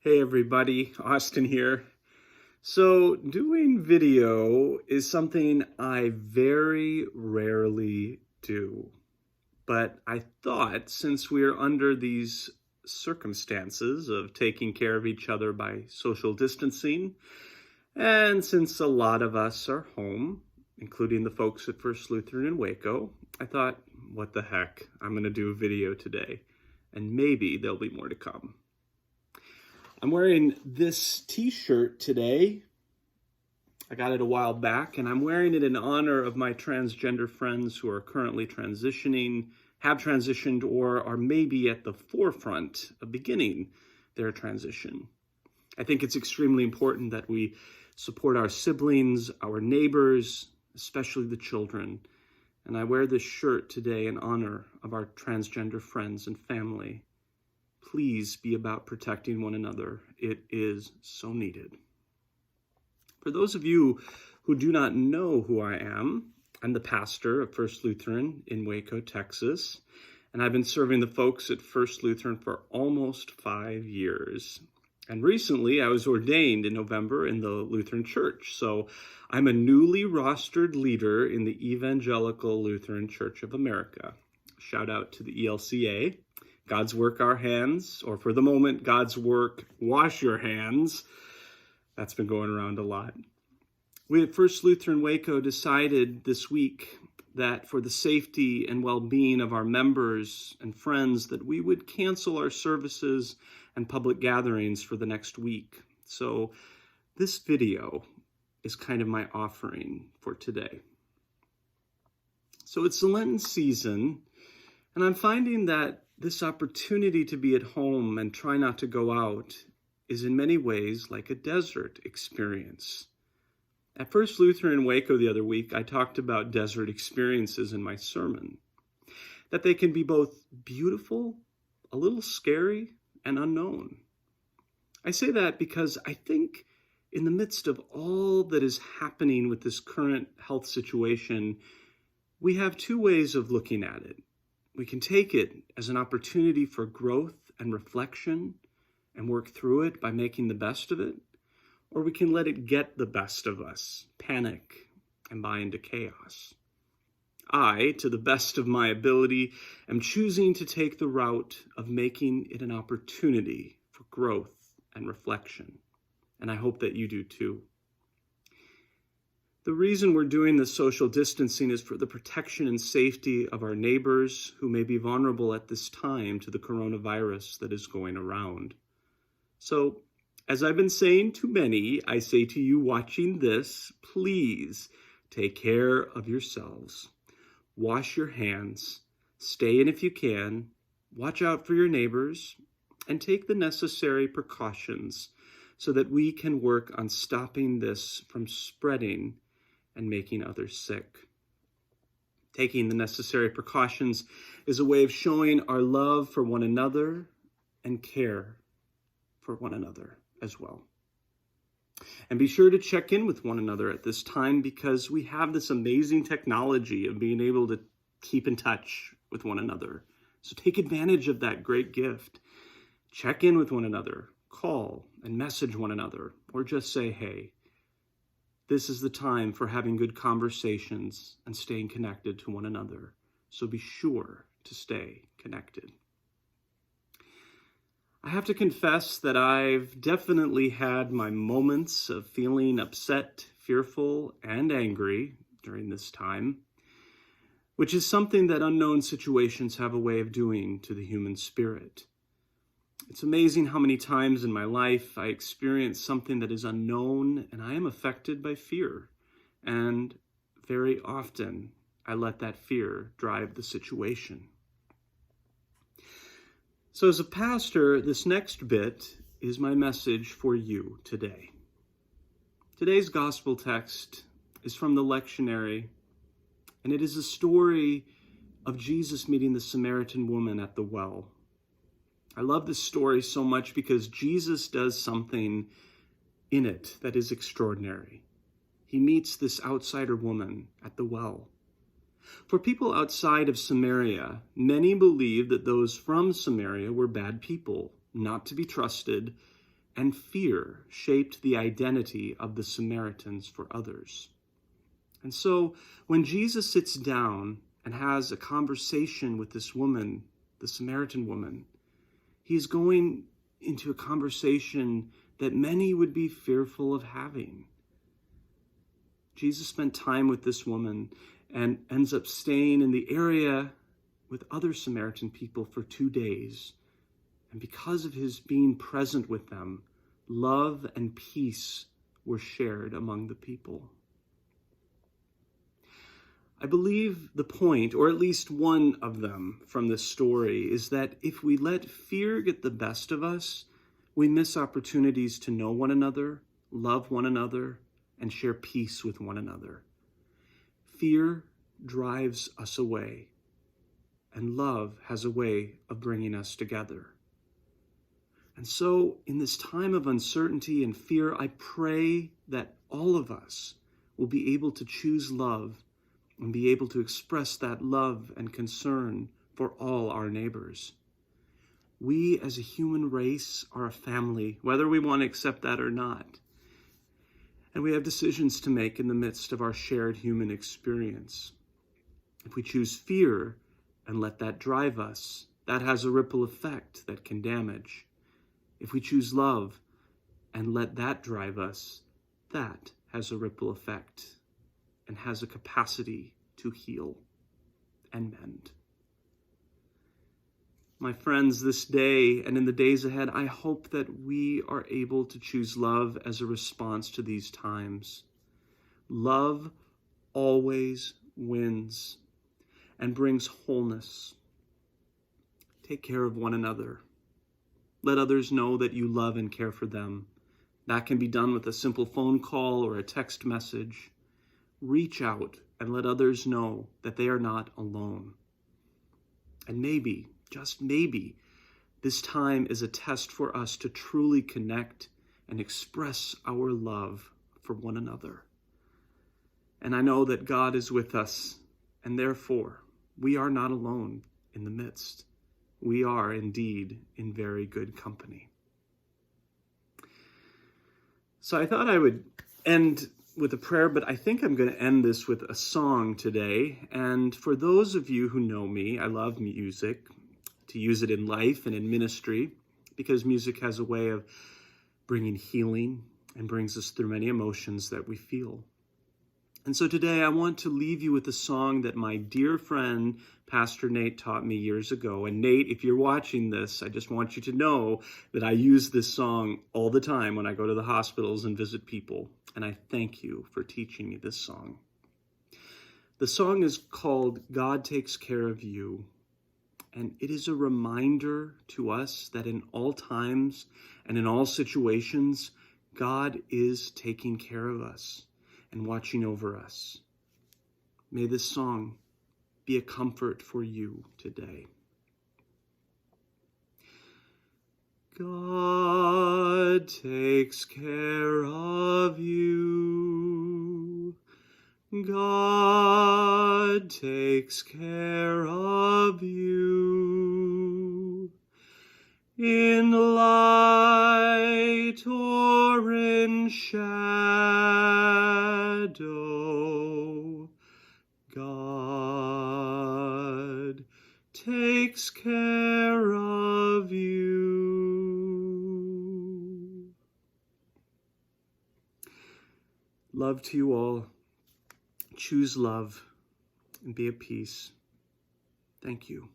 Hey everybody, Austin here. So doing video is something I very rarely do. But I thought since we're under these circumstances of taking care of each other by social distancing, and since a lot of us are home, including the folks at First Lutheran in Waco, I thought, what the heck, I'm going to do a video today, and maybe there'll be more to come. I'm wearing this t-shirt today. I got it a while back, and I'm wearing it in honor of my transgender friends who are currently transitioning, have transitioned, or are maybe at the forefront of beginning their transition. I think it's extremely important that we support our siblings, our neighbors, especially the children. And I wear this shirt today in honor of our transgender friends and family. Please be about protecting one another. It is so needed. For those of you who do not know who I am, I'm the pastor of First Lutheran in Waco, Texas, and I've been serving the folks at First Lutheran for almost 5 years. And recently I was ordained in November in the Lutheran Church, so I'm a newly rostered leader in the Evangelical Lutheran Church of America. Shout out to the ELCA. God's work, our hands, or for the moment, God's work, wash your hands. That's been going around a lot. We at First Lutheran Waco decided this week that for the safety and well-being of our members and friends, that we would cancel our services and public gatherings for the next week. So this video is kind of my offering for today. So it's the Lenten season, and I'm finding that this opportunity to be at home and try not to go out is in many ways like a desert experience. At First Lutheran in Waco the other week, I talked about desert experiences in my sermon, that they can be both beautiful, a little scary, and unknown. I say that because I think in the midst of all that is happening with this current health situation, we have two ways of looking at it. We can take it as an opportunity for growth and reflection and work through it by making the best of it, or we can let it get the best of us, panic, and buy into chaos. I, to the best of my ability, am choosing to take the route of making it an opportunity for growth and reflection, and I hope that you do too. The reason we're doing this social distancing is for the protection and safety of our neighbors who may be vulnerable at this time to the coronavirus that is going around. So, as I've been saying to many, I say to you watching this, please take care of yourselves. Wash your hands, stay in if you can, watch out for your neighbors, and take the necessary precautions so that we can work on stopping this from spreading and making others sick. Taking the necessary precautions is a way of showing our love for one another and care for one another as well. And be sure to check in with one another at this time because we have this amazing technology of being able to keep in touch with one another. So take advantage of that great gift. Check in with one another, call and message one another, or just say, hey. This is the time for having good conversations and staying connected to one another. So be sure to stay connected. I have to confess that I've definitely had my moments of feeling upset, fearful, and angry during this time, which is something that unknown situations have a way of doing to the human spirit. It's amazing how many times in my life I experience something that is unknown and I am affected by fear. And very often I let that fear drive the situation. So as a pastor, this next bit is my message for you today. Today's gospel text is from the lectionary, and it is a story of Jesus meeting the Samaritan woman at the well. I love this story so much because Jesus does something in it that is extraordinary. He meets this outsider woman at the well. For people outside of Samaria, many believed that those from Samaria were bad people, not to be trusted, and fear shaped the identity of the Samaritans for others. And so when Jesus sits down and has a conversation with this woman, the Samaritan woman, he's going into a conversation that many would be fearful of having. Jesus spent time with this woman and ends up staying in the area with other Samaritan people for 2 days. And because of his being present with them, love and peace were shared among the people. I believe the point, or at least one of them from this story, is that if we let fear get the best of us, we miss opportunities to know one another, love one another, and share peace with one another. Fear drives us away, and love has a way of bringing us together. And so, in this time of uncertainty and fear, I pray that all of us will be able to choose love and be able to express that love and concern for all our neighbors. We as a human race are a family, whether we want to accept that or not. And we have decisions to make in the midst of our shared human experience. If we choose fear and let that drive us, that has a ripple effect that can damage. If we choose love and let that drive us, that has a ripple effect and has a capacity to heal and mend. My friends, this day and in the days ahead, I hope that we are able to choose love as a response to these times. Love always wins and brings wholeness. Take care of one another. Let others know that you love and care for them. That can be done with a simple phone call or a text message. Reach out and let others know that they are not alone. And maybe, just maybe, this time is a test for us to truly connect and express our love for one another. And I know that God is with us, and therefore we are not alone in the midst. We are indeed in very good company. So I thought I would end with a prayer, but I think I'm going to end this with a song today. And for those of you who know me, I love music, to use it in life and in ministry, because music has a way of bringing healing and brings us through many emotions that we feel. And so today I want to leave you with a song that my dear friend, Pastor Nate, taught me years ago. And Nate, if you're watching this, I just want you to know that I use this song all the time when I go to the hospitals and visit people. And I thank you for teaching me this song. The song is called God Takes Care of You. And it is a reminder to us that in all times and in all situations, God is taking care of us and watching over us. May this song be a comfort for you today. God takes care of you. God takes care of you. In light or in shadow, God takes care of you. Love to you all. Choose love and be at peace. Thank you.